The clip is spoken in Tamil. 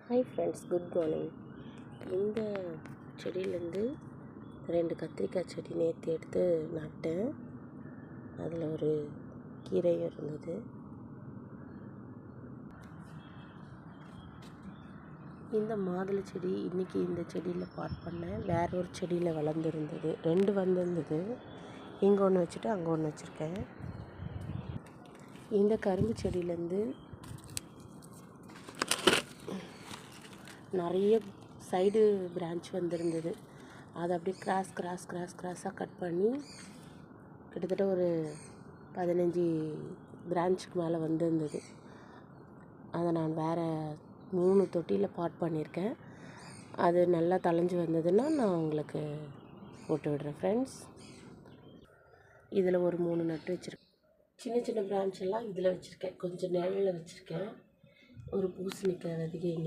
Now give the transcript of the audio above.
Hi friends, good morning. இந்த செடியிலேருந்து 2 கத்திரிக்காய் செடி நேற்று எடுத்து நட்டேன். அதில் ஒரு கீரையும் இருந்தது. இந்த மாதுளை செடி இன்றைக்கி இந்த செடியில் பாட் பண்ணேன். வேற ஒரு செடியில் வளர்ந்துருந்தது. 2 வந்திருந்தது. இங்கே ஒன்று வச்சுட்டு அங்கே ஒன்று வச்சுருக்கேன். இந்த கரும்பு செடியிலேருந்து நிறைய சைடு பிரான்ச் வந்திருந்தது. அதை அப்படியே கிராஸாக கட் பண்ணி கிட்டத்தட்ட ஒரு 15 பிரான்ச்சுக்கு மேலே வந்திருந்தது. அதை நான் வேறு 3 தொட்டியில் பாட் பண்ணியிருக்கேன். அது நல்லா தழைஞ்சு வந்ததுன்னா நான் உங்களுக்கு போட்டு விடுறேன் ஃப்ரெண்ட்ஸ். இதில் ஒரு 3 நட்டு வச்சுருக்கேன். சின்ன பிரான்ச் எல்லாம் இதில் வச்சுருக்கேன். கொஞ்சம் நிழலில் வச்சுருக்கேன். ஒரு பூசணிக்காய் விதைங்க